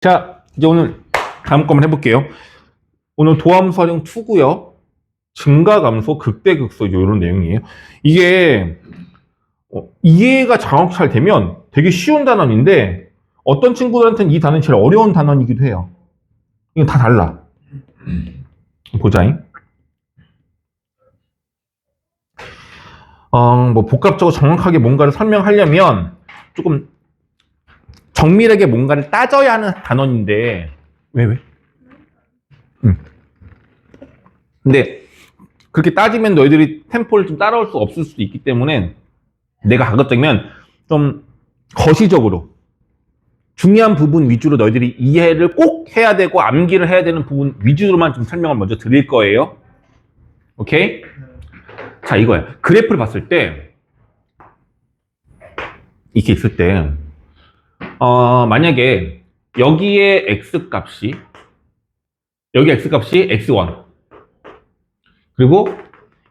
자, 이제 오늘 다음 거 한번 해볼게요. 오늘 도함수활용 2고요. 증가감소, 극대극소 이런 내용이에요. 이게 이해가 정확히 잘 되면 되게 쉬운 단원인데 어떤 친구들한테는 이 단원이 제일 어려운 단원이기도 해요. 이건 다 달라. 보자잉. 뭐 복합적으로 정확하게 뭔가를 설명하려면 조금 정밀하게 뭔가를 따져야 하는 단원인데 왜? 근데 그렇게 따지면 너희들이 템포를 좀 따라올 수 없을 수도 있기 때문에 내가 가급적이면 좀 거시적으로 중요한 부분 위주로 너희들이 이해를 꼭 해야 되고 암기를 해야 되는 부분 위주로만 좀 설명을 먼저 드릴 거예요. 오케이? 자, 이거야. 그래프를 봤을 때 이렇게 있을 때 만약에 여기에 x값이 x1 그리고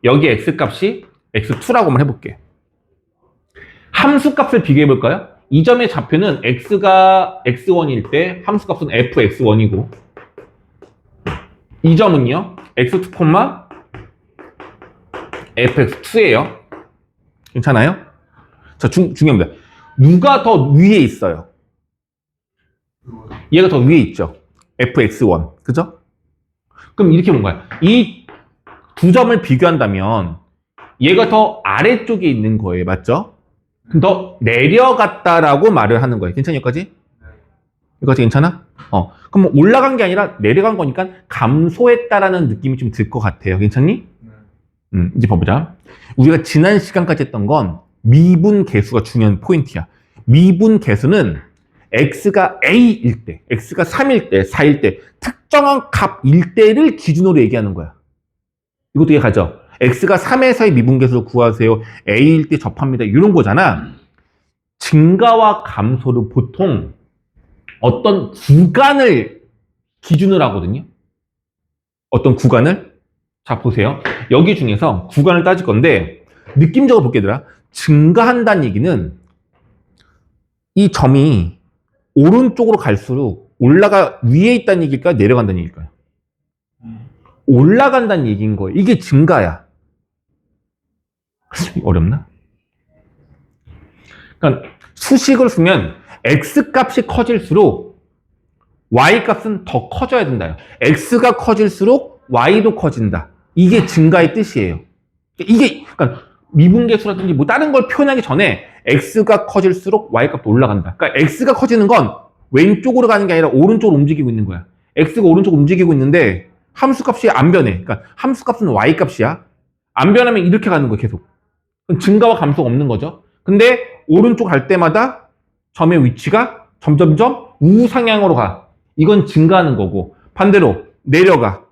여기 x값이 x2라고 한번 해볼게. 함수값을 비교해 볼까요? 이 점의 좌표는 x가 x1일 때 함수값은 fx1이고 이 점은요 x2, fx2예요. 괜찮아요? 자, 중요합니다. 누가 더 위에 있어요? 얘가 더 위에 있죠. fx1. 그죠? 그럼 이렇게 본 거야. 이 두 점을 비교한다면 얘가 더 아래쪽에 있는 거예요. 맞죠? 그럼 더 내려갔다라고 말을 하는 거예요. 괜찮아? 여기까지? 여기까지 괜찮아? 그럼 올라간 게 아니라 내려간 거니까 감소했다라는 느낌이 좀 들 것 같아요. 괜찮니? 이제 봐보자. 우리가 지난 시간까지 했던 건 미분 계수가 중요한 포인트야. 미분 계수는 x가 a일 때, x가 3일 때, 4일 때 특정한 값일 때를 기준으로 얘기하는 거야. 이것도 이해가죠? x가 3에서의 미분계수를 구하세요. a일 때 접합니다. 이런 거잖아. 증가와 감소를 보통 어떤 구간을 기준으로 하거든요. 어떤 구간을? 자, 보세요. 여기 중에서 구간을 따질 건데 느낌적으로 볼게 얘들아. 증가한다는 얘기는 이 점이 오른쪽으로 갈수록 위에 있다는 얘기일까요? 내려간다는 얘기일까요? 올라간다는 얘기인 거예요. 이게 증가야. 어렵나? 그러니까 수식을 쓰면 x값이 커질수록 y값은 더 커져야 된다. x가 커질수록 y도 커진다. 이게 증가의 뜻이에요. 이게 그러니까 미분계수라든지 뭐 다른 걸 표현하기 전에 x가 커질수록 y값도 올라간다. 그러니까 x가 커지는 건 왼쪽으로 가는 게 아니라 오른쪽으로 움직이고 있는 거야. x가 오른쪽으로 움직이고 있는데 함수값이 안 변해. 그러니까 함수값은 y값이야. 안 변하면 이렇게 가는 거야, 계속. 증가와 감소가 없는 거죠. 근데 오른쪽 갈 때마다 점의 위치가 점점점 우상향으로 가. 이건 증가하는 거고 반대로 내려가.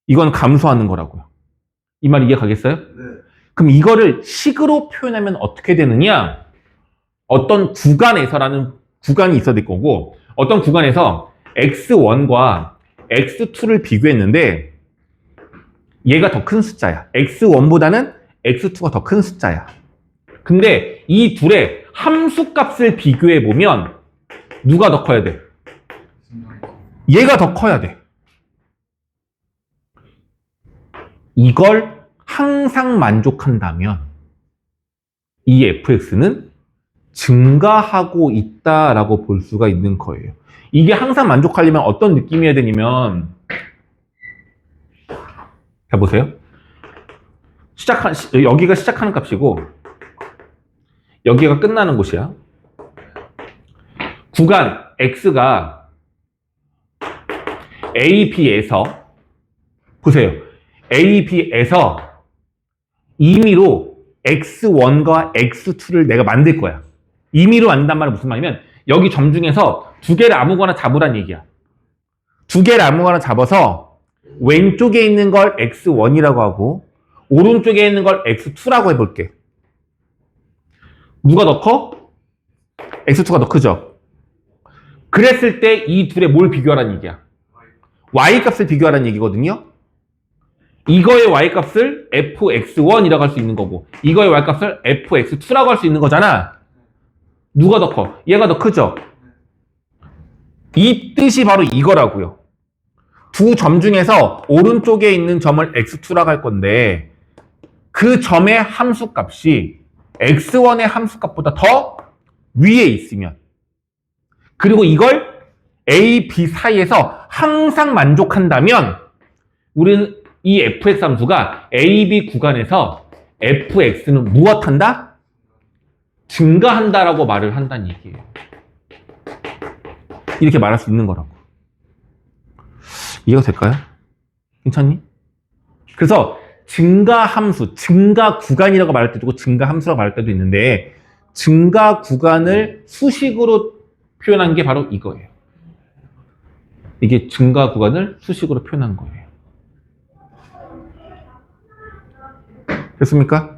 이건 감소하는 거라고요. 이 말 이해 가겠어요? 네. 그럼 이거를 식으로 표현하면 어떻게 되느냐? 어떤 구간에서라는 구간이 있어야 될 거고 어떤 구간에서 x1과 x2를 비교했는데 얘가 더 큰 숫자야. x1보다는 x2가 더 큰 숫자야. 근데 이 둘의 함수값을 비교해보면 누가 더 커야 돼? 얘가 더 커야 돼. 이걸 항상 만족한다면 이 fx는 증가하고 있다라고 볼 수가 있는 거예요. 이게 항상 만족하려면 어떤 느낌이어야 되냐면 해보세요. 여기가 시작하는 값이고 여기가 끝나는 곳이야. 구간 x가 a, b에서 보세요. a, b에서 임의로 x1과 x2를 내가 만들 거야. 임의로 만든단 말은 무슨 말이냐면 여기 점 중에서 두 개를 아무거나 잡으란 얘기야. 두 개를 아무거나 잡아서 왼쪽에 있는 걸 x1이라고 하고 오른쪽에 있는 걸 x2라고 해볼게. 누가 더 커? x2가 더 크죠? 그랬을 때 이 둘의 뭘 비교하라는 얘기야? y값을 비교하라는 얘기거든요. 이거의 y값을 fx1이라고 할 수 있는 거고 이거의 y값을 fx2라고 할 수 있는 거잖아. 누가 더 커? 얘가 더 크죠? 이 뜻이 바로 이거라고요. 두 점 중에서 오른쪽에 있는 점을 x2라고 할 건데 그 점의 함수값이 x1의 함수값보다 더 위에 있으면 그리고 이걸 a, b 사이에서 항상 만족한다면 우리는 이 fx 함수가 a, b 구간에서 fx는 무엇한다? 증가한다라고 말을 한다는 얘기예요. 이렇게 말할 수 있는 거라고. 이해가 될까요? 괜찮니? 그래서 증가 함수, 증가 구간이라고 말할 때도 있고 증가 함수라고 말할 때도 있는데 증가 구간을 수식으로 표현한 게 바로 이거예요. 이게 증가 구간을 수식으로 표현한 거예요. 됐습니까?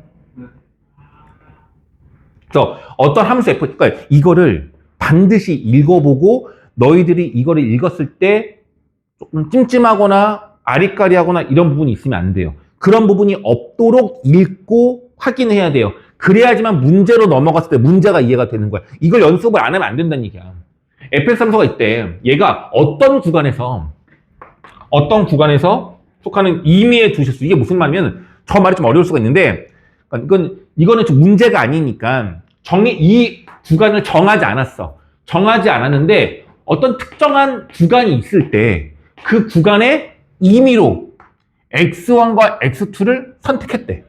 그래서 어떤 함수 f, 그러니까 이거를 반드시 읽어보고 너희들이 이거를 읽었을 때 조금 찜찜하거나 아리까리하거나 이런 부분이 있으면 안 돼요. 그런 부분이 없도록 읽고 확인해야 돼요. 그래야지만 문제로 넘어갔을 때 문제가 이해가 되는 거야. 이걸 연습을 안 하면 안 된다는 얘기야. fx 함수가 있대. 얘가 어떤 구간에서 속하는 임의의 두 실수. 이게 무슨 말이면 저 말이 좀 어려울 수가 있는데 이거는 좀 문제가 아니니까 이 구간을 정하지 않았어. 정하지 않았는데 어떤 특정한 구간이 있을 때 그 구간에 임의로 x1과 x2를 선택했대.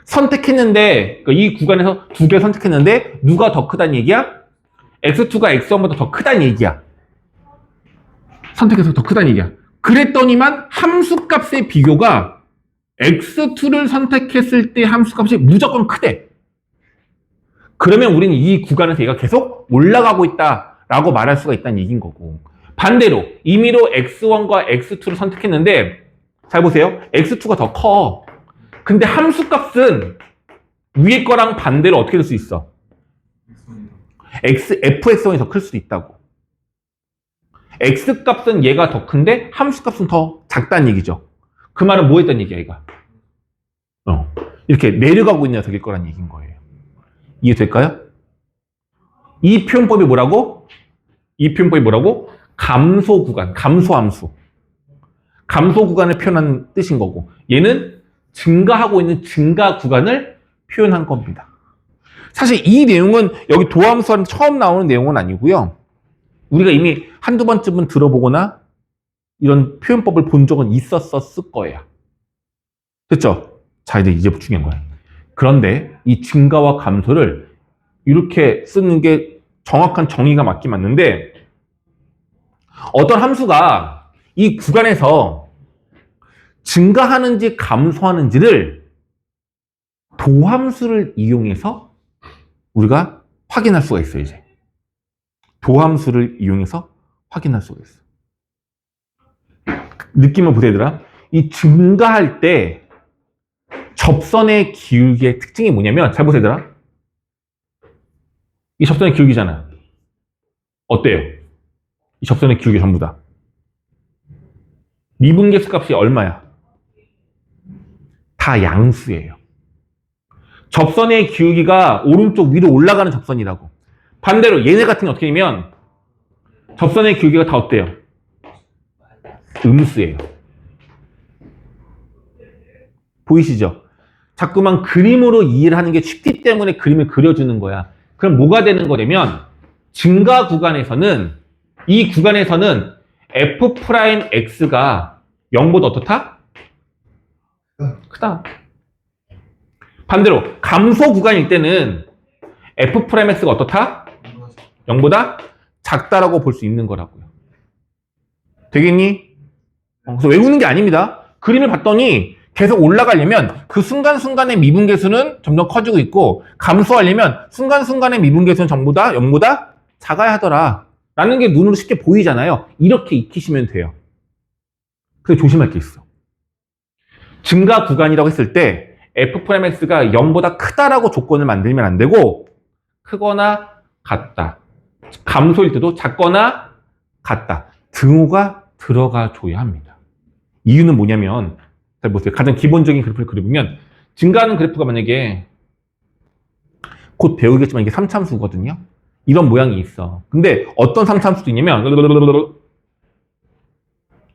선택했는데 이 구간에서 두 개 선택했는데 누가 더 크다는 얘기야? x2가 x1보다 더 크다는 얘기야. 선택해서 더 크다는 얘기야. 그랬더니만 함수값의 비교가 x2를 선택했을 때 함수값이 무조건 크대. 그러면 우리는 이 구간에서 얘가 계속 올라가고 있다라고 말할 수가 있다는 얘기인 거고. 반대로 임의로 x1과 x2를 선택했는데 잘 보세요. x2가 더 커. 근데 함수값은 위에 거랑 반대로 어떻게 될 수 있어? fx1이 더 클 수도 있다고. x값은 얘가 더 큰데 함수값은 더 작다는 얘기죠. 그 말은 뭐 했다는 얘기야, 얘가? 이렇게 내려가고 있는 녀석일 거란 얘기인 거예요. 이해될까요? 이 표현법이 뭐라고? 감소 구간, 감소함수. 감소 구간을 표현한 뜻인 거고 얘는 증가하고 있는 증가 구간을 표현한 겁니다. 사실 이 내용은 여기 도함수한테 처음 나오는 내용은 아니고요. 우리가 이미 한두 번쯤은 들어보거나 이런 표현법을 본 적은 있었을 거예요. 됐죠? 자, 이제 중요한 거야. 그런데 이 증가와 감소를 이렇게 쓰는 게 정확한 정의가 맞긴 맞는데 어떤 함수가 이 구간에서 증가하는지 감소하는지를 도함수를 이용해서 우리가 확인할 수가 있어요, 이제. 도함수를 이용해서 확인할 수가 있어. 느낌을 보세요, 얘들아. 이 증가할 때 접선의 기울기의 특징이 뭐냐면, 잘 보세요, 얘들아. 이 접선의 기울기잖아. 어때요? 이 접선의 기울기 전부 다. 미분계수 값이 얼마야? 다 양수예요. 접선의 기울기가 오른쪽 위로 올라가는 접선이라고. 반대로 얘네 같은 게 어떻게 되면 접선의 기울기가 다 어때요? 음수예요. 보이시죠? 자꾸만 그림으로 이해를 하는 게 쉽기 때문에 그림을 그려주는 거야. 그럼 뭐가 되는 거냐면 증가 구간에서는 이 구간에서는 f'x가 0보다 어떻다? 크다. 반대로 감소 구간일 때는 f'x가 어떻다? 0보다 작다라고 볼 수 있는 거라고요. 되겠니? 그래서 외우는 게 아닙니다. 그림을 봤더니 계속 올라가려면 그 순간순간의 미분계수는 점점 커지고 있고 감소하려면 순간순간의 미분계수는 전부 다 0보다 작아야 하더라. 라는 게 눈으로 쉽게 보이잖아요. 이렇게 익히시면 돼요. 근데 조심할 게 있어. 증가 구간이라고 했을 때 f'x가 0보다 크다라고 조건을 만들면 안 되고 크거나 같다. 감소일 때도 작거나 같다. 등호가 들어가 줘야 합니다. 이유는 뭐냐면 잘 보세요. 가장 기본적인 그래프를 그려보면 증가하는 그래프가 만약에 곧 배우겠지만 이게 3참수거든요. 이런 모양이 있어. 근데 어떤 3차함수도 있냐면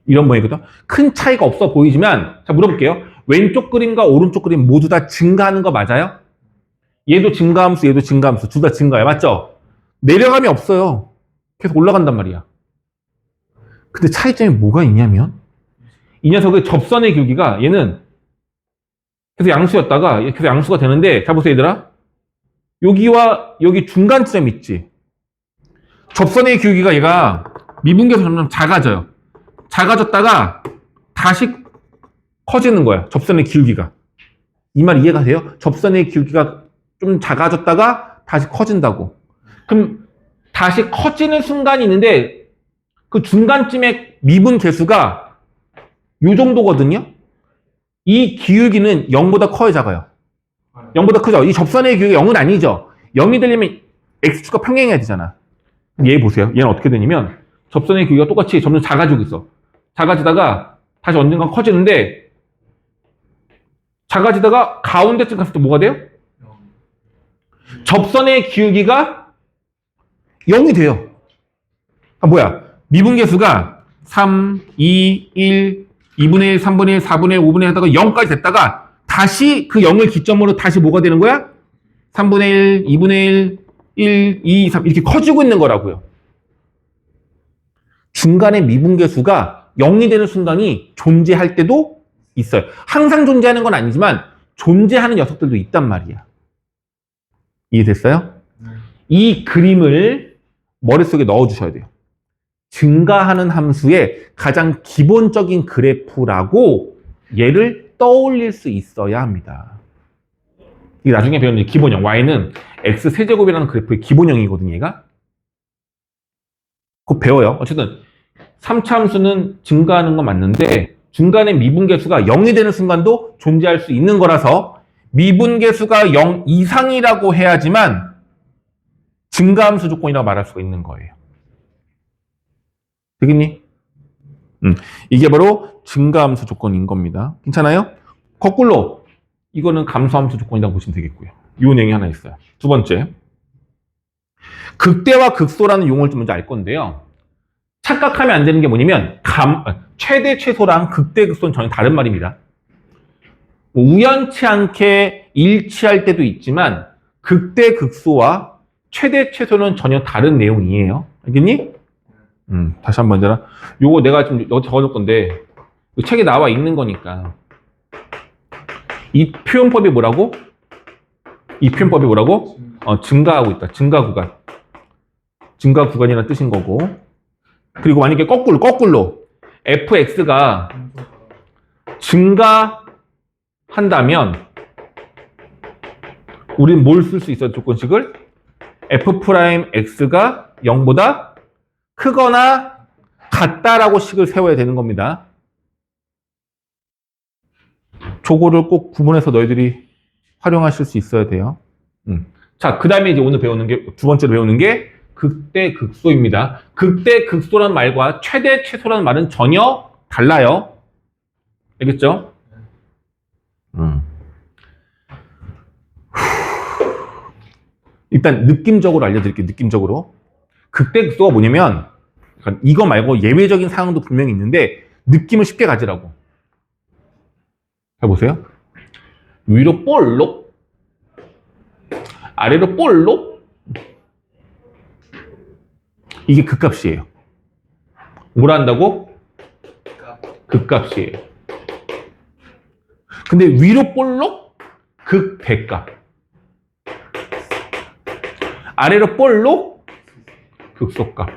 이런 모양이거든. 큰 차이가 없어 보이지만 자 물어볼게요. 왼쪽 그림과 오른쪽 그림 모두 다 증가하는 거 맞아요? 얘도 증가함수, 얘도 증가함수. 둘 다 증가해. 맞죠? 내려감이 없어요. 계속 올라간단 말이야. 근데 차이점이 뭐가 있냐면 이 녀석의 접선의 길기가 얘는 계속 양수였다가 계속 양수가 되는데 자 보세요 얘들아. 여기와 여기 중간 지점 있지. 접선의 길기가 얘가 미분계에서 점점 작아져요. 작아졌다가 다시 커지는 거야. 접선의 길기가. 이 말 이해가 돼요? 접선의 길기가 좀 작아졌다가 다시 커진다고. 그럼 다시 커지는 순간이 있는데 그 중간쯤에 미분 계수가 요 정도거든요. 이 기울기는 0보다 커요, 작아요? 0보다 크죠? 이 접선의 기울기가 0은 아니죠. 0이 되려면 x축과 평행해야 되잖아. 얘 보세요. 얘는 어떻게 되냐면 접선의 기울기가 똑같이 점점 작아지고 있어. 작아지다가 다시 언젠가 커지는데 작아지다가 가운데쯤 갔을 때 뭐가 돼요? 접선의 기울기가 0이 돼요. 아, 뭐야? 미분계수가 3, 2, 1, 2분의 1, 3분의 1, 4분의 1, 5분의 1 하다가 0까지 됐다가 다시 그 0을 기점으로 다시 뭐가 되는 거야? 3분의 1, 2분의 1, 1, 2, 3 이렇게 커지고 있는 거라고요. 중간에 미분계수가 0이 되는 순간이 존재할 때도 있어요. 항상 존재하는 건 아니지만 존재하는 녀석들도 있단 말이야. 이해됐어요? 이 그림을 머릿속에 넣어주셔야 돼요. 증가하는 함수의 가장 기본적인 그래프라고 얘를 떠올릴 수 있어야 합니다. 이게 나중에 배우는 기본형. y는 x세제곱이라는 그래프의 기본형이거든요, 얘가. 그거 배워요. 어쨌든 3차 함수는 증가하는 건 맞는데 중간에 미분계수가 0이 되는 순간도 존재할 수 있는 거라서 미분계수가 0 이상이라고 해야지만 증가함수 조건이라고 말할 수가 있는 거예요. 되겠니? 이게 바로 증가함수 조건인 겁니다. 괜찮아요? 거꾸로 이거는 감소함수 조건이라고 보시면 되겠고요. 요 내용이 하나 있어요. 두 번째, 극대와 극소라는 용어를 좀 먼저 알 건데요. 착각하면 안 되는 게 뭐냐면 최대 최소랑 극대 극소는 전혀 다른 말입니다. 우연치 않게 일치할 때도 있지만 극대 극소와 최대 최소는 전혀 다른 내용이에요. 알겠니? 다시 한번 얘들아. 요거 내가 좀 여기 적어줄 건데 이 책에 나와 있는 거니까. 이 표현법이 뭐라고? 이 표현법이 뭐라고? 증가하고 있다. 증가 구간. 증가 구간이라는 뜻인 거고. 그리고 만약에 거꾸로 fx가 증가한다면 우리는 뭘 쓸 수 있어요? 조건식을? f'x가 0보다 크거나 같다라고 식을 세워야 되는 겁니다. 저거를 꼭 구분해서 너희들이 활용하실 수 있어야 돼요. 자, 그 다음에 이제 오늘 배우는 게, 두 번째로 배우는 게 극대 극소입니다. 극대 극소라는 말과 최대 최소라는 말은 전혀 달라요. 알겠죠? 일단 느낌적으로 알려드릴게요. 느낌적으로. 극대 극소가 뭐냐면 이거 말고 예외적인 상황도 분명히 있는데 느낌을 쉽게 가지라고. 해보세요. 위로 볼록, 아래로 볼록. 이게 극값이에요. 뭐라 한다고? 극값이에요. 근데 위로 볼록, 극대값. 아래로 볼록, 극소값.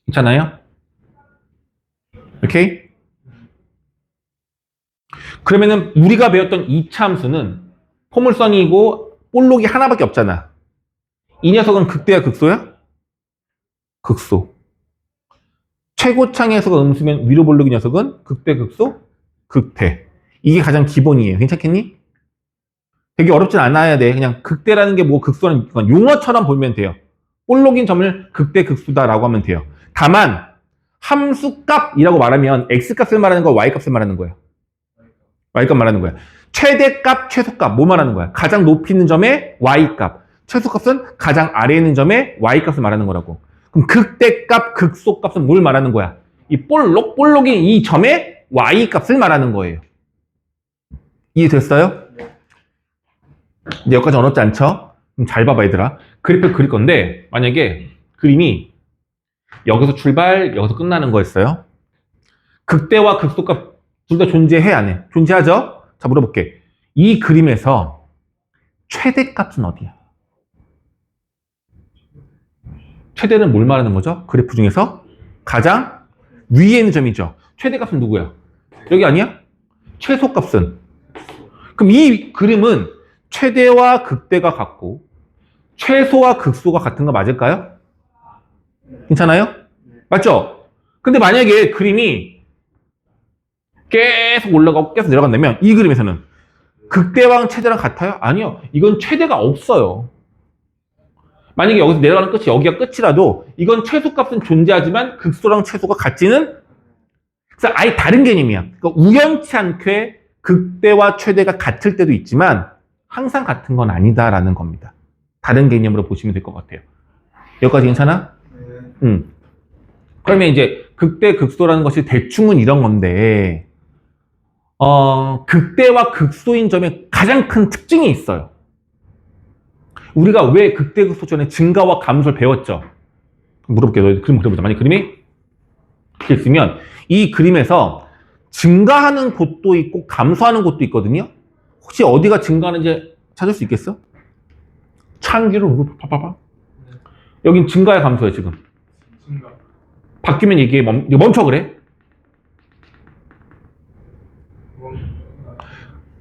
있잖아요? 오케이? 그러면은 우리가 배웠던 2차 함수는 포물선이고 볼록이 하나밖에 없잖아. 이 녀석은 극대야 극소야? 극소. 최고창에서가 음수면 위로 볼록이 녀석은 극대 극소? 극대. 이게 가장 기본이에요. 괜찮겠니? 되게 어렵진 않아야 돼. 그냥 극대라는 게 뭐 극소라는 용어처럼 보면 돼요. 볼록인 점을 극대 극소다라고 하면 돼요. 다만 함수값이라고 말하면 x값을 말하는 거야, y값을 말하는 거야? y값 말하는 거야. 최대값, 최소값 뭐 말하는 거야? 가장 높이 있는 점의 y값, 최소값은 가장 아래에 있는 점의 y값을 말하는 거라고. 그럼 극대값, 극소값은 뭘 말하는 거야? 이 볼록인 이 점의 y값을 말하는 거예요. 이해됐어요? 이제 여기까지 어렵지 않죠? 그럼 잘 봐봐 얘들아. 그래프 그릴 건데 만약에 그림이 여기서 출발, 여기서 끝나는 거였어요. 극대와 극소값 둘 다 존재해, 안 해? 존재하죠? 자, 물어볼게. 이 그림에서 최대값은 어디야? 최대는 뭘 말하는 거죠? 그래프 중에서 가장 위에 있는 점이죠. 최대값은 누구야? 여기 아니야? 최소값은. 그럼 이 그림은 최대와 극대가 같고 최소와 극소가 같은 거 맞을까요? 괜찮아요? 맞죠? 근데 만약에 그림이 계속 올라가고 계속 내려간다면 이 그림에서는 극대랑 최대랑 같아요? 아니요. 이건 최대가 없어요. 만약에 여기서 내려가는 끝이 여기가 끝이라도 이건 최소값은 존재하지만 극소랑 최소가 같지는, 그래서 아예 다른 개념이야. 그러니까 우연치 않게 극대와 최대가 같을 때도 있지만 항상 같은 건 아니다라는 겁니다. 다른 개념으로 보시면 될 것 같아요. 여기까지 괜찮아? 그러면 이제 극대, 극소라는 것이 대충은 이런 건데 극대와 극소인 점에 가장 큰 특징이 있어요. 우리가 왜 극대, 극소 전에 증가와 감소를 배웠죠? 물어볼게요. 너 그림 그려보자. 만약 그림이 이렇게 있으면 이 그림에서 증가하는 곳도 있고 감소하는 곳도 있거든요. 혹시 어디가 증가하는지 찾을 수 있겠어? 창기로 봐봐봐. 여긴 증가야 감소야 지금? 증가. 바뀌면 이게 멈춰 그래?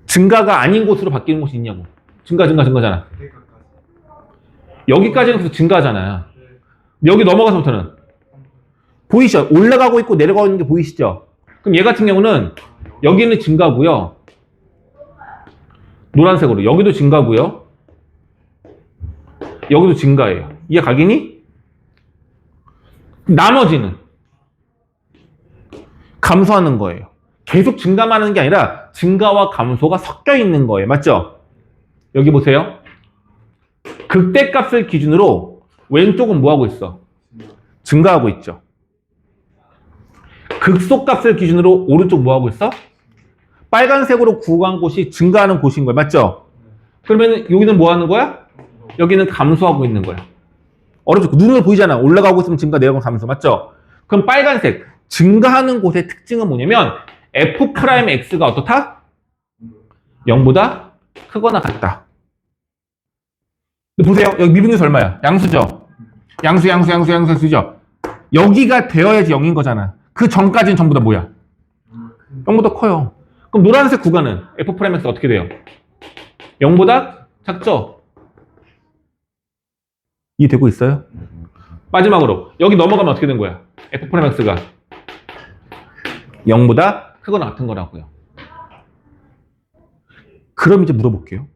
증가가 아닌 곳으로 바뀌는 곳이 있냐고. 증가잖아. 여기까지는 계속 증가잖아요. 여기 넘어가서부터는 보이시죠? 올라가고 있고 내려가고 있는 게 보이시죠? 그럼 얘 같은 경우는 여기는 증가고요. 노란색으로 여기도 증가고요. 여기도 증가예요. 이해 가겠니? 나머지는 감소하는 거예요. 계속 증가만 하는 게 아니라 증가와 감소가 섞여 있는 거예요. 맞죠? 여기 보세요. 극대값을 기준으로 왼쪽은 뭐하고 있어? 증가하고 있죠. 극소값을 기준으로 오른쪽 뭐하고 있어? 빨간색으로 구간 곳이 증가하는 곳인 거예요. 맞죠? 그러면 여기는 뭐 하는 거야? 여기는 감소하고 있는 거야. 어렵죠? 눈으로 보이잖아. 올라가고 있으면 증가, 내려가면 감소. 맞죠? 그럼 빨간색, 증가하는 곳의 특징은 뭐냐면 F'X가 어떻다? 0보다 크거나 같다. 보세요. 여기 미분계수 얼마야? 양수죠? 양수죠? 여기가 되어야지 0인 거잖아. 그 전까지는 전부 다 뭐야? 0보다 커요. 그럼 노란색 구간은 F'X가 어떻게 돼요? 0보다 작죠? 이해되고 있어요? 마지막으로 여기 넘어가면 어떻게 된 거야? F'X가 0보다 크거나 같은 거라고요. 그럼 이제 물어볼게요.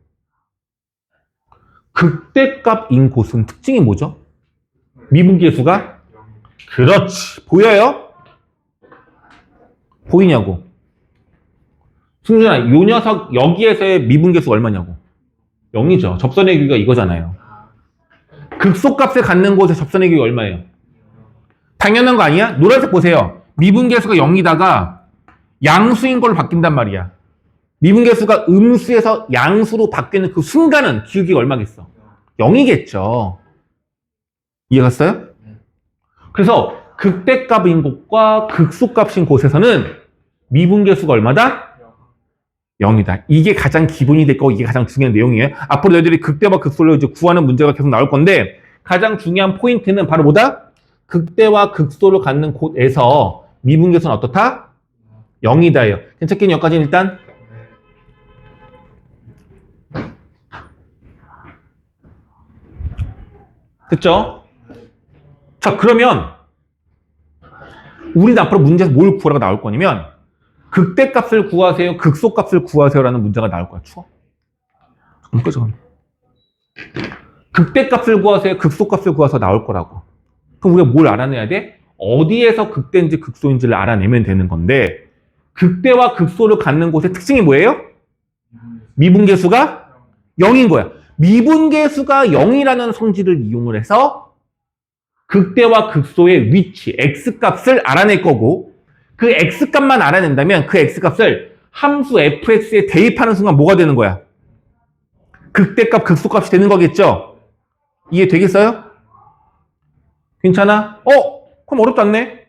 극대값인 곳은 특징이 뭐죠? 미분계수가? 그렇지. 보여요? 보이냐고. 승준아, 요 녀석 여기에서의 미분계수가 얼마냐고. 0이죠. 접선의 길이가 이거잖아요. 극소값을 갖는 곳의 접선의 길이가 얼마예요? 당연한 거 아니야? 노란색 보세요. 미분계수가 0이다가 양수인 걸로 바뀐단 말이야. 미분계수가 음수에서 양수로 바뀌는 그 순간은 기울기가 얼마겠어? 0이겠죠. 이해갔어요? 그래서 극대값인 곳과 극소값인 곳에서는 미분계수가 얼마다? 0이다. 이게 가장 기본이 될 거고 이게 가장 중요한 내용이에요. 앞으로 너희들이 극대와 극소를 이제 구하는 문제가 계속 나올 건데 가장 중요한 포인트는 바로 뭐다? 극대와 극소를 갖는 곳에서 미분계수는 어떻다? 0이다예요. 괜찮겠니? 여기까지는 일단 됐죠? 자, 그러면 우리는 앞으로 문제에서 뭘 구하라고 나올 거냐면 극대값을 구하세요, 극소값을 구하세요라는 문제가 나올 거야. 추워? 꺼져. 극대값을 구하세요, 극소값을 구하서 나올 거라고. 그럼 우리가 뭘 알아내야 돼? 어디에서 극대인지 극소인지를 알아내면 되는 건데 극대와 극소를 갖는 곳의 특징이 뭐예요? 미분계수가 0인 거야. 미분계수가 0이라는 성질을 이용을 해서 극대와 극소의 위치, x값을 알아낼 거고 그 x값만 알아낸다면 그 x값을 함수 fx에 대입하는 순간 뭐가 되는 거야? 극대값, 극소값이 되는 거겠죠? 이해되겠어요? 괜찮아? 그럼 어렵지 않네?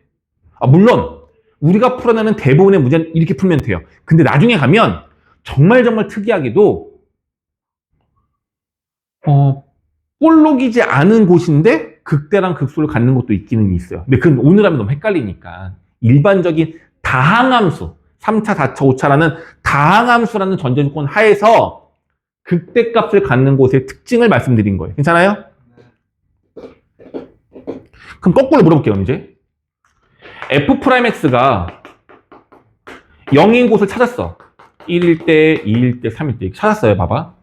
물론 우리가 풀어내는 대부분의 문제는 이렇게 풀면 돼요. 근데 나중에 가면 정말 특이하게도 볼록이지 않은 곳인데 극대랑 극소를 갖는 것도 있기는 있어요. 근데 그건 오늘 하면 너무 헷갈리니까 일반적인 다항함수 3차, 4차, 5차라는 다항함수라는 전제조건 하에서 극대값을 갖는 곳의 특징을 말씀드린 거예요. 괜찮아요? 그럼 거꾸로 물어볼게요. 이제 f'x가 0인 곳을 찾았어. 1일 때, 2일 때, 3일 때 찾았어요. 봐봐.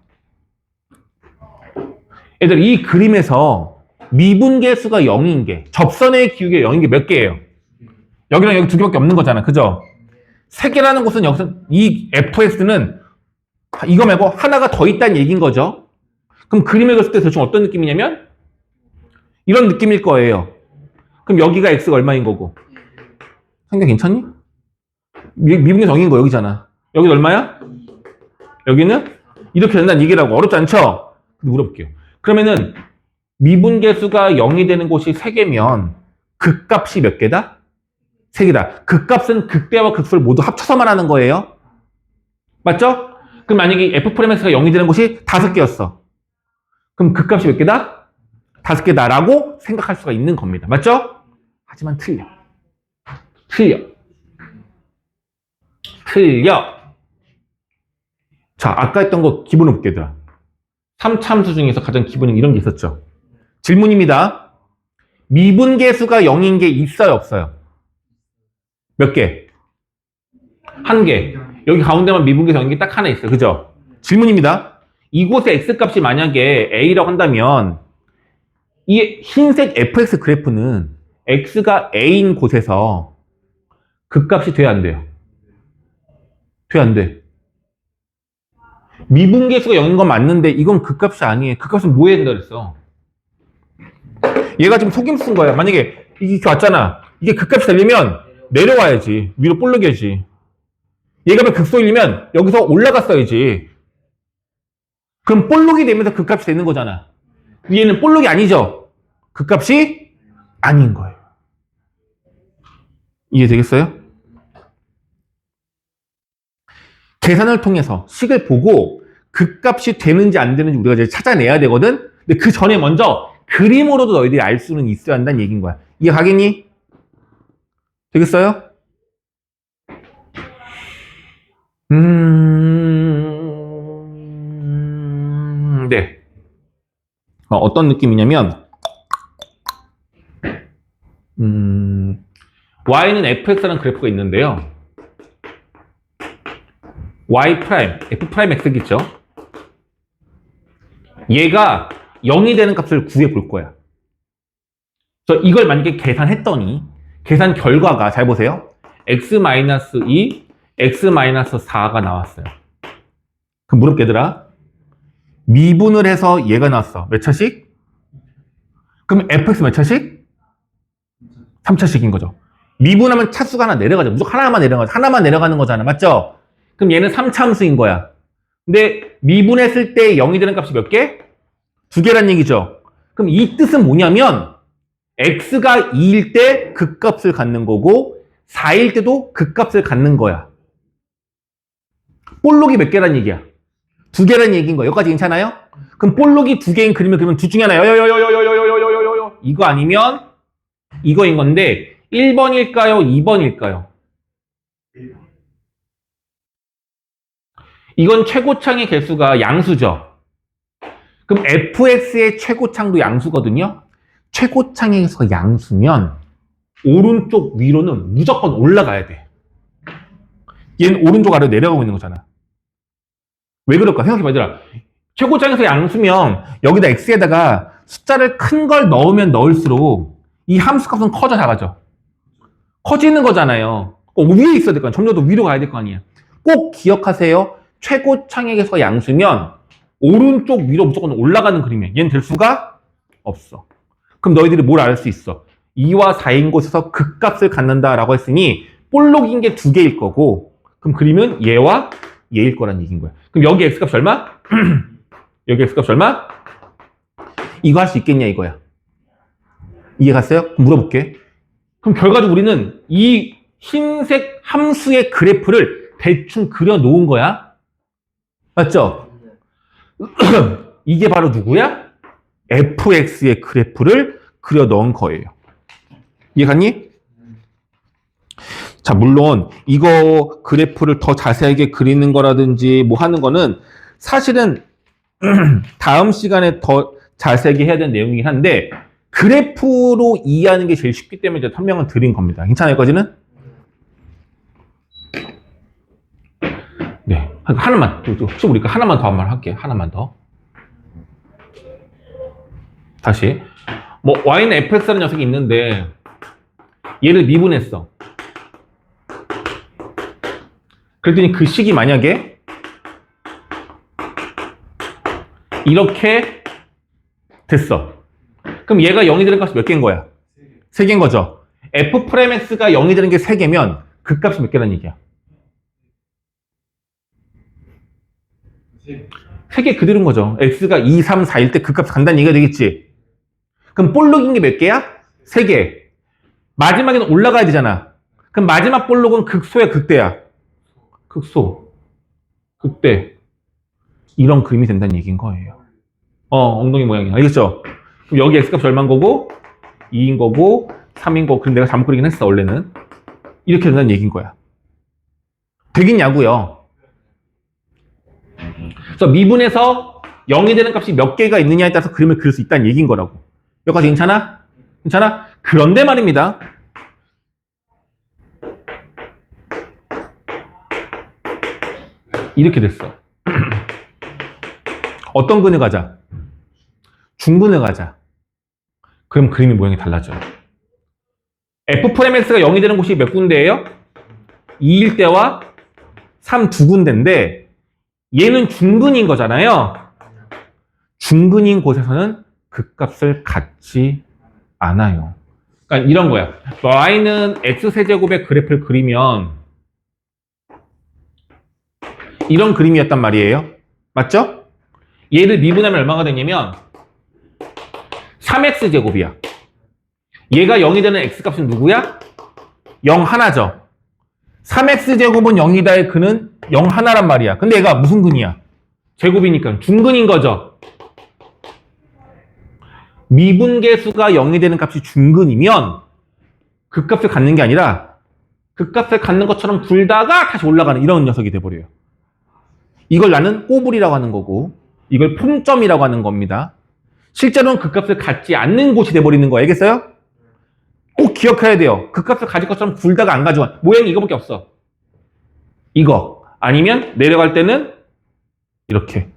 얘들 이 그림에서 미분계수가 0인 게 접선의 기울기가 0인 게 몇 개예요? 여기랑 여기 두 개밖에 없는 거잖아. 그죠? 세 개라는 곳은 여기서 이 fx는 이거 말고 하나가 더 있다는 얘기인 거죠. 그럼 그림을 그렸을 때 대충 어떤 느낌이냐면 이런 느낌일 거예요. 그럼 여기가 x가 얼마인 거고? 상대 괜찮니? 미분계수 0인 거 여기잖아. 여기는 얼마야? 여기는 이렇게 된다는 얘기라고. 어렵지 않죠? 물어볼게요. 그러면은 미분계수가 0이 되는 곳이 3개면 극값이 몇 개다? 3개다. 극값은 극대와 극소를 모두 합쳐서 말하는 거예요. 맞죠? 그럼 만약에 f'x가 0이 되는 곳이 5개였어. 그럼 극값이 몇 개다? 5개다라고 생각할 수가 있는 겁니다. 맞죠? 하지만 틀려. 자, 아까 했던 거 기본을 볼게요, 얘들아. 3참수 중에서 가장 기본인 이런 게 있었죠. 질문입니다. 미분계수가 0인 게 있어요, 없어요? 몇 개? 1개. 여기 가운데만 미분계수 0인 게 딱 하나 있어요. 그죠? 질문입니다. 이곳의 x값이 만약에 a라고 한다면 이 흰색 fx 그래프는 x가 a인 곳에서 극값이 돼야 안 돼요? 돼, 안 돼? 미분계수가 0인 건 맞는데 이건 극값이 아니에요. 극값은 뭐 해야 된다 그랬어? 얘가 지금 속임 쓴 거야. 만약에 이게 왔잖아. 이게 극값이 되려면 내려와야지. 위로 볼록해야지. 얘가 극소이려면 여기서 올라갔어야지. 그럼 볼록이 되면서 극값이 되는 거잖아. 얘는 볼록이 아니죠? 극값이 아닌 거예요. 이해되겠어요? 계산을 통해서 식을 보고 극값이 되는지 안 되는지 우리가 이제 찾아내야 되거든? 근데 그 전에 먼저 그림으로도 너희들이 알 수는 있어야 한다는 얘기인 거야. 이해 가겠니? 되겠어요? 네. 어떤 느낌이냐면, y는 fx라는 그래프가 있는데요. y 프라임, f 프라임 x겠죠? 얘가 0이 되는 값을 구해 볼 거야. 그래서 이걸 만약에 계산했더니 계산 결과가 잘 보세요. x-2, x-4가 나왔어요. 그럼 물어볼게 얘들아. 미분을 해서 얘가 나왔어. 몇 차씩? 그럼 fx 몇 차씩? 3차씩인 거죠. 미분하면 차수가 하나 내려가죠. 무조건 하나만 내려가죠. 하나만 내려가는 거잖아. 맞죠? 그럼 얘는 3차함수인 거야. 근데 미분했을 때 0이 되는 값이 몇 개? 2개란 얘기죠. 그럼 이 뜻은 뭐냐면 x가 2일 때 극값을 갖는 거고 4일 때도 극값을 갖는 거야. 볼록이 몇 개란 얘기야? 2개란 얘기인 거야. 여기까지 괜찮아요? 그럼 볼록이 2개인 그림을 그리면 둘 중에 하나요. 이거 아니면 이거인 건데 1번일까요? 2번일까요? 이건 최고창의 개수가 양수죠. 그럼 fx의 최고창도 양수거든요. 최고창에서 양수면 오른쪽 위로는 무조건 올라가야 돼. 얘는 오른쪽 아래로 내려가고 있는 거잖아. 왜 그럴까? 생각해봐 얘들아. 최고창에서 양수면 여기다 x에다가 숫자를 큰 걸 넣으면 넣을수록 이 함수값은 커져 작아져. 커지는 거잖아요. 위에 있어야 될 거 아니야. 점점 더 위로 가야 될 거 아니야. 꼭 기억하세요. 최고창에서 양수면 오른쪽 위로 무조건 올라가는 그림이야. 얘는 될 수가 없어. 그럼 너희들이 뭘 알 수 있어? 2와 4인 곳에서 극값을 갖는다라고 했으니 볼록인 게 두 개일 거고, 그럼 그림은 얘와 얘일 거란 얘기인 거야. 그럼 여기 x값이 얼마? 여기 x값이 얼마? 이거 할 수 있겠냐 이거야. 이해 갔어요? 그럼 물어볼게. 그럼 결과적으로 우리는 이 흰색 함수의 그래프를 대충 그려 놓은 거야. 맞죠? 이게 바로 누구야? fx의 그래프를 그려 넣은 거예요. 이해 갔니? 자, 물론 이거 그래프를 더 자세하게 그리는 거라든지 뭐 하는 거는 사실은 다음 시간에 더 자세하게 해야 되는 내용이긴 한데, 그래프로 이해하는 게 제일 쉽기 때문에 제가 설명을 드린 겁니다. 괜찮아요, 여기까지는? 네, 하나만, 혹시 우리가 하나만 더 한 말 할게요. 하나만 더. 다시. 뭐 y는 fx라는 녀석이 있는데 얘를 미분했어. 그랬더니 그 식이 만약에 이렇게 됐어. 그럼 얘가 0이 되는 값이 몇 개인 거야? 3개인 거죠. f'x가 0이 되는 게 3개면 그 값이 몇 개라는 얘기야? 3개 그대로인 거죠. x가 2, 3, 4일 때 그 값이 간다는 얘기가 되겠지. 그럼 볼록인 게 몇 개야? 3개. 마지막에는 올라가야 되잖아. 그럼 마지막 볼록은 극소야, 극대야? 극소. 극대. 이런 그림이 된다는 얘기인 거예요. 엉덩이 모양이. 알겠죠? 그럼 여기 x값이 얼마인 거고, 2인 거고, 3인 거고, 그럼 내가 잘못 그리긴 했어, 원래는. 이렇게 된다는 얘기인 거야. 되겠냐고요. 그래서 미분에서 0이 되는 값이 몇 개가 있느냐에 따라서 그림을 그릴 수 있다는 얘기인 거라고. 여기까지 괜찮아? 괜찮아? 그런데 말입니다. 이렇게 됐어. 어떤 근을 가자? 중근을 가자. 그럼 그림의 모양이 달라져요. f'x가 0이 되는 곳이 몇 군데예요? 2일 때와 3 두 군데인데 얘는 중근인 거잖아요. 중근인 곳에서는 그 값을 갖지 않아요. 그러니까 이런 거야. y는 x세제곱의 그래프를 그리면 이런 그림이었단 말이에요. 맞죠? 얘를 미분하면 얼마가 되냐면 3x제곱이야. 얘가 0이 되는 x값은 누구야? 0 하나죠. 3x제곱은 0이다의 근은 0 하나란 말이야. 근데 얘가 무슨 근이야? 제곱이니까 중근인 거죠. 미분계수가 0이 되는 값이 중근이면 그 값을 갖는 게 아니라 그 값을 갖는 것처럼 굴다가 다시 올라가는 이런 녀석이 돼버려요. 이걸 나는 꼬불이라고 하는 거고 이걸 품점이라고 하는 겁니다. 실제로는 그 값을 갖지 않는 곳이 돼버리는 거 알겠어요? 꼭 기억해야 돼요. 그 값을 가질 것처럼 굴다가 안 가져와. 모양이 이거밖에 없어. 이거. 아니면 내려갈 때는 이렇게.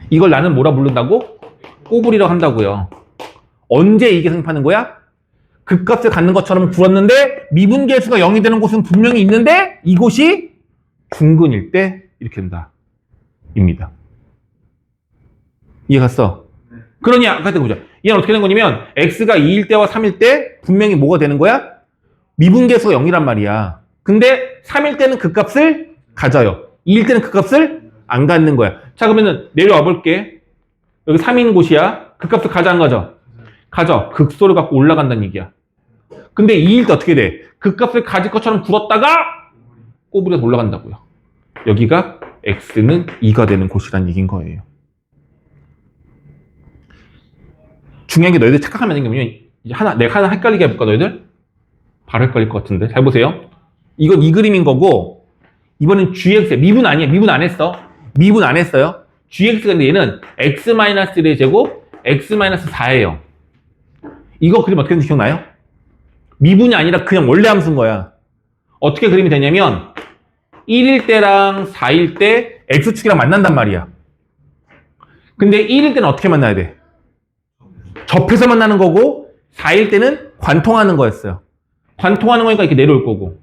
이걸 나는 뭐라 부른다고? 꼬불이라고 한다고요. 언제 이게 성립하는 거야? 그 값을 갖는 것처럼 굴었는데 미분계수가 0이 되는 곳은 분명히 있는데 이곳이 중근일 때 이렇게 된다. 입니다. 이해 갔어? 그러니 아까 보자. 얘는 어떻게 된 거냐면 x가 2일 때와 3일 때 분명히 뭐가 되는 거야? 미분계수가 0이란 말이야. 근데 3일 때는 그 값을 가져요. 2일 때는 그 값을 안 갖는 거야. 자 그러면은 내려와 볼게. 여기 3인 곳이야. 그 값을 가져 안 가져? 가져. 극소를 갖고 올라간다는 얘기야. 근데 2일 때 어떻게 돼? 그 값을 가질 것처럼 굴었다가 꼬부려서 올라간다고요. 여기가 x는 2가 되는 곳이란 얘기인 거예요. 중요한 게 너희들 착각하면 되는 게 뭐냐면 이제 내가 하나 헷갈리게 해볼까 너희들? 바로 헷갈릴 것 같은데. 잘 보세요. 이건 이 그림인 거고 이번엔 gx야. 미분 아니야. 미분 안 했어. 미분 안 했어요. gx가 근데 얘는 x-1의 제곱 x-4예요. 이거 그림 어떻게 되는지 기억나요? 미분이 아니라 그냥 원래 함수인 거야. 어떻게 그림이 되냐면 1일 때랑 4일 때 x축이랑 만난단 말이야. 근데 1일 때는 어떻게 만나야 돼? 접해서 만나는 거고 4일 때는 관통하는 거였어요. 관통하는 거니까 이렇게 내려올 거고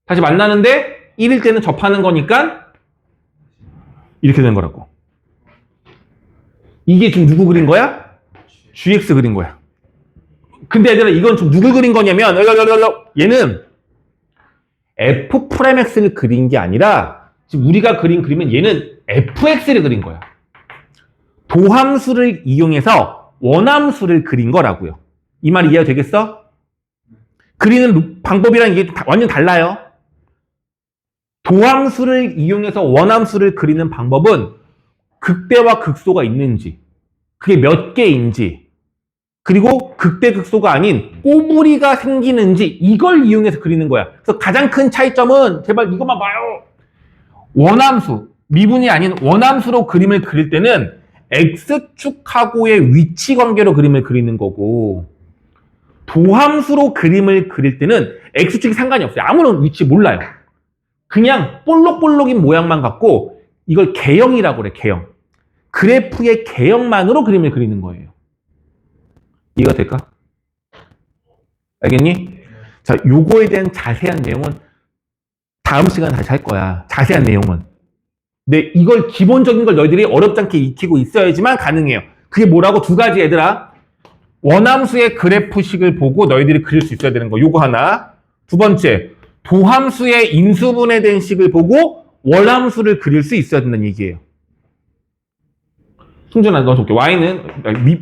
다시 만나는데 1일 때는 접하는 거니까 이렇게 되는 거라고. 이게 지금 누구 그린 거야? gx 그린 거야. 근데 얘들아 이건 좀 누굴 그린 거냐면 얘는 f'x를 그린 게 아니라 지금 우리가 그린 그림은 얘는 fx를 그린 거야. 도함수를 이용해서 원함수를 그린 거라고요. 이 말 이해가 되겠어? 그리는 방법이랑 이게 완전 달라요. 도함수를 이용해서 원함수를 그리는 방법은 극대와 극소가 있는지, 그게 몇 개인지, 그리고 극대 극소가 아닌 꼬부리가 생기는지 이걸 이용해서 그리는 거야. 그래서 가장 큰 차이점은 제발 이것만 봐요. 원함수, 미분이 아닌 원함수로 그림을 그릴 때는 x축하고의 위치 관계로 그림을 그리는 거고, 도함수로 그림을 그릴 때는 x축이 상관이 없어요. 아무런 위치 몰라요. 그냥 볼록볼록인 모양만 갖고 이걸 개형이라고 그래, 개형. 그래프의 개형만으로 그림을 그리는 거예요. 이해가 될까? 알겠니? 자, 요거에 대한 자세한 내용은 다음 시간에 다시 할 거야. 자세한 내용은. 근데 이걸 기본적인 걸 너희들이 어렵지 않게 익히고 있어야지만 가능해요. 그게 뭐라고? 두 가지 얘들아. 원함수의 그래프식을 보고 너희들이 그릴 수 있어야 되는 거. 요거 하나. 두 번째, 도함수의 인수분해된 식을 보고 원함수를 그릴 수 있어야 된다는 얘기예요. 승준아, 너 볼게. y는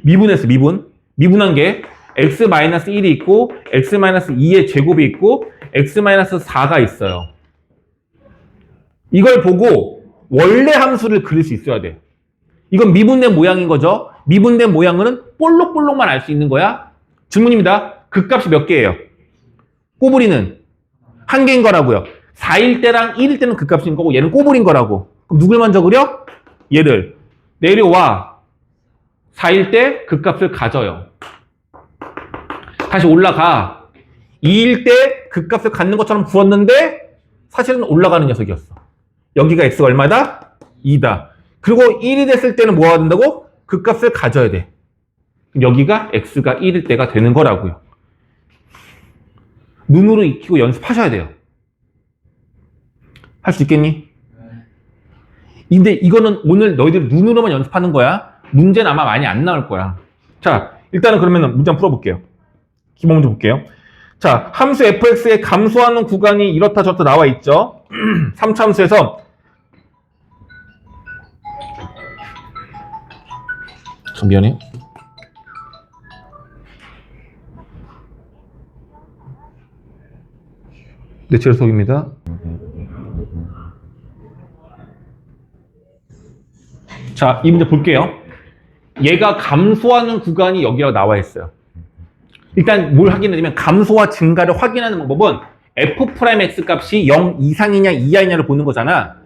미분했어, 미분. 미분한 게 x-1이 있고 x-2의 제곱이 있고 x-4가 있어요. 이걸 보고 원래 함수를 그릴 수 있어야 돼. 이건 미분된 모양인 거죠. 미분된 모양은 볼록볼록만 알 수 있는 거야. 질문입니다. 극값이 몇 개예요? 꼬부리는 한 개인 거라고요. 4일 때랑 1일 때는 극값인 거고 얘는 꼬부린 거라고. 그럼 누굴 먼저 그려? 얘를. 내려와. 4일 때 극값을 가져요. 다시 올라가. 2일 때 극값을 갖는 것처럼 부었는데 사실은 올라가는 녀석이었어. 여기가 x가 얼마다? 2다. 그리고 1이 됐을 때는 뭐가 된다고? 극값을 가져야 돼. 여기가 x가 1일 때가 되는 거라고요. 눈으로 익히고 연습하셔야 돼요. 할 수 있겠니? 근데 이거는 오늘 너희들 눈으로만 연습하는 거야. 문제는 아마 많이 안 나올 거야. 자, 일단은 그러면 문제 한번 풀어볼게요. 기본 문제 볼게요. 자, 함수 fx의 감소하는 구간이 이렇다 저렇다 나와 있죠. 3차 함수에서 미안해요. 네, 제로속입니다. 자, 이 문제 볼게요. 얘가 감소하는 구간이 여기가 나와 있어요. 일단 뭘 확인하냐면 감소와 증가를 확인하는 방법은 f'x 값이 0 이상이냐 이하이냐를 보는 거잖아.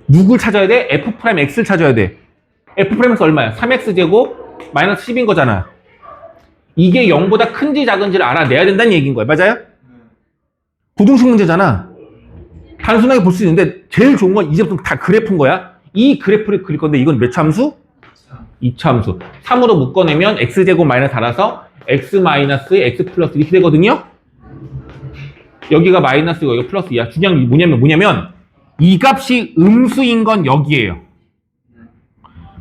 누굴 찾아야 돼? f'x를 찾아야 돼. f'x 얼마야? 3x제곱 마이너스 10인 거잖아. 이게 0보다 큰지 작은지를 알아내야 된다는 얘기인 거예요. 맞아요? 부등식 문제잖아. 단순하게 볼 수 있는데 제일 좋은 건 이제부터 다 그래프인 거야. 이 그래프를 그릴 건데 이건 몇 차 함수? 2차 함수. 3으로 묶어내면 x제곱 마이너스 4라서 x 마이너스 x 플러스 이렇게 되거든요. 여기가 마이너스고 여기가 플러스 2야. 중요한 게 뭐냐면 이 값이 음수인 건 여기예요.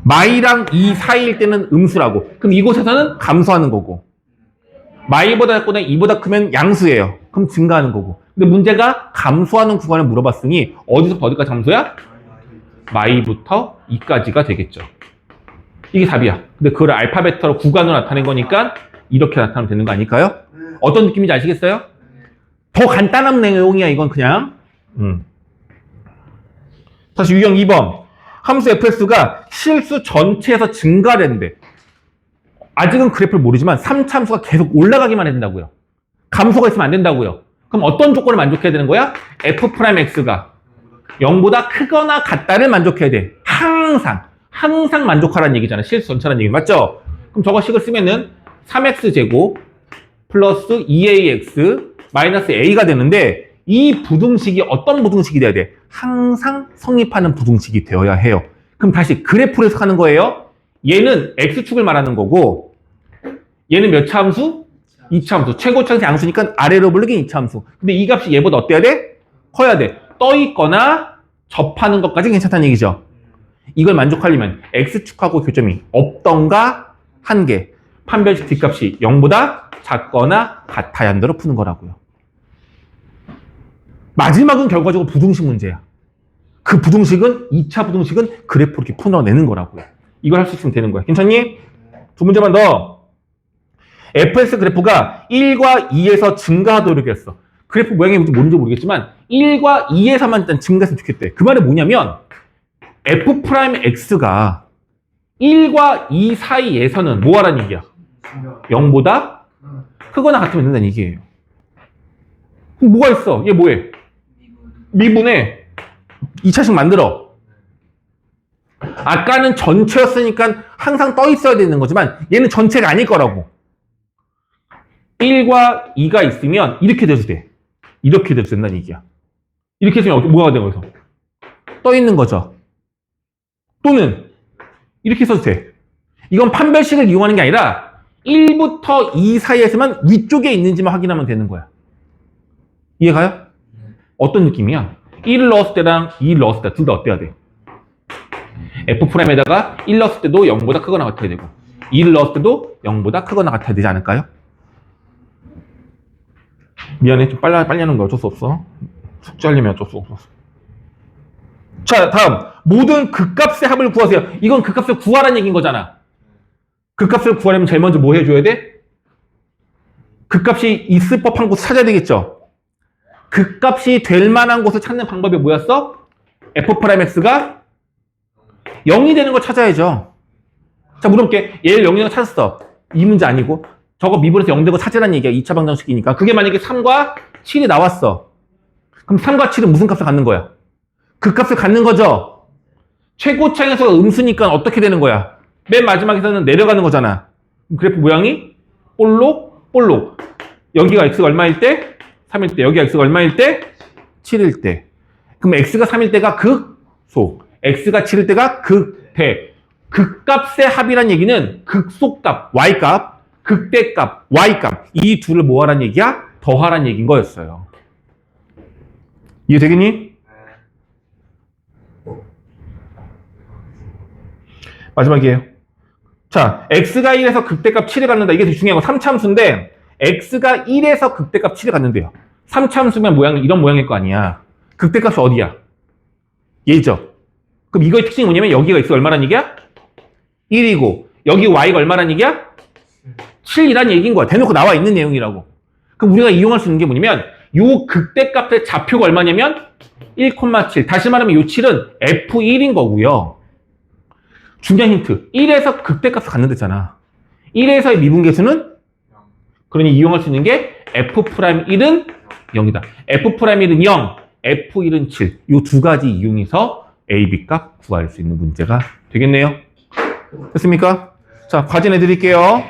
마이랑 2 사이일 때는 음수라고. 그럼 이곳에서는 감소하는 거고. 마이보다 작거나 2보다 크면 양수예요. 그럼 증가하는 거고. 근데 문제가 감소하는 구간을 물어봤으니 어디서부터 어디까지 감소야? 마이부터 2까지가 되겠죠. 이게 답이야. 근데 그걸 알파벳으로 구간으로 나타낸 거니까 이렇게 나타나면 되는 거 아닐까요? 어떤 느낌인지 아시겠어요? 더 간단한 내용이야 이건 그냥. 다시 유형 2번. 함수 fx가 실수 전체에서 증가를 했는데 아직은 그래프를 모르지만 3차 함수가 계속 올라가기만 해야 된다고요. 감소가 있으면 안 된다고요. 그럼 어떤 조건을 만족해야 되는 거야? f'x가 0보다 크거나 같다를 만족해야 돼. 항상 만족하라는 얘기잖아. 실수 전체라는 얘기 맞죠? 그럼 저거 식을 쓰면은 3x제곱 플러스 2ax 마이너스 a가 되는데 이 부등식이 어떤 부등식이 돼야 돼? 항상 성립하는 부등식이 되어야 해요. 그럼 다시 그래프를 해석하는 거예요. 얘는 x축을 말하는 거고 얘는 몇 차 함수? 2차 함수. 최고차는 양수니까 아래로 불리긴 2차 함수. 근데 이 값이 얘보다 어때야 돼? 커야 돼. 떠 있거나 접하는 것까지 괜찮다는 얘기죠. 이걸 만족하려면 x축하고 교점이 없던가 한 개. 판별식 뒷값이 0보다 작거나 같아야 한다로 푸는 거라고요. 마지막은 결과적으로 부등식 문제야. 그 부등식은 2차 부등식은 그래프로 이렇게 풀어내는 거라고요. 이걸 할 수 있으면 되는 거야. 괜찮니? 두 문제만 더. fs 그래프가 1과 2에서 증가하도록 했어. 그래프 모양이 뭔지 모르겠지만 1과 2에서만 일단 증가했으면 좋겠대. 그 말은 뭐냐면 f'x가 1과 2 사이에서는 뭐 하라는 얘기야? 0보다 크거나 같으면 된다는 얘기예요. 그럼 뭐가 있어? 얘 뭐해? 미분에 2차식 만들어. 아까는 전체였으니까 항상 떠 있어야 되는 거지만 얘는 전체가 아닐 거라고. 1과 2가 있으면 이렇게 돼도 돼. 이렇게 돼도 된다는 얘기야. 이렇게 했으면 뭐가 된 거죠? 떠 있는 거죠. 또는 이렇게 써도 돼. 이건 판별식을 이용하는 게 아니라 1부터 2 사이에서만 위쪽에 있는지만 확인하면 되는 거야. 이해가요? 어떤 느낌이야? 1을 넣었을 때랑 2를 넣었을 때 둘 다 어때야 돼? F'에다가 1 넣었을 때도 0보다 크거나 같아야 되고 2를 넣었을 때도 0보다 크거나 같아야 되지 않을까요? 미안해. 좀 빨리 하는 거야. 어쩔 수 없어. 숙제하려면 어쩔 수 없어. 자, 다음. 모든 극값의 합을 구하세요. 이건 극값을 구하라는 얘기인 거잖아. 극값을 구하려면 제일 먼저 뭐 해줘야 돼? 극값이 있을 법한 곳을 찾아야 되겠죠. 극값이 될 만한 곳을 찾는 방법이 뭐였어? F'X가 0이 되는 걸 찾아야죠. 자, 물어볼게. 얘를 0이라고 찾았어. 이 문제 아니고. 저거 미분에서 0 되고 찾으라는 얘기야. 2차 방정식이니까. 그게 만약에 3과 7이 나왔어. 그럼 3과 7은 무슨 값을 갖는 거야? 극값을 갖는 거죠. 최고차항에서가 음수니까 어떻게 되는 거야? 맨 마지막에서는 내려가는 거잖아. 그래프 모양이 볼록 볼록. 여기가 x가 얼마일 때? 3일 때. 여기가 x가 얼마일 때? 7일 때. 그럼 x가 3일 때가 극소, x가 7일 때가 극대. 극값의 합이란 얘기는 극소값 y값, 극대값 y값, 이 둘을 뭐하란 얘기야? 더하란 얘기인 거였어요. 이해되겠니? 마지막이에요. 자, x가 1에서 극대값 7을 갖는다. 이게 되게 중요한 거. 3차함수인데 x가 1에서 극대값 7을 갖는데요. 3차함수면 모양이 이런 모양일 거 아니야. 극대값이 어디야? 얘죠. 그럼 이거의 특징이 뭐냐면 여기가 x가 얼마란 얘기야? 1이고 여기 y가 얼마란 얘기야? 7이란 얘기인 거야. 대놓고 나와 있는 내용이라고. 그럼 우리가 이용할 수 있는 게 뭐냐면 요 극대값의 좌표가 얼마냐면 1,7. 다시 말하면 요 7은 F1인 거고요. 중요한 힌트. 1에서 극대값을 갖는 데잖아. 1에서의 미분계수는? 그러니 이용할 수 있는 게 F'1은 0이다. F'1은 0, F1은 7. 요 두 가지 이용해서 A, B 값 구할 수 있는 문제가 되겠네요. 됐습니까? 자, 과제 내드릴게요.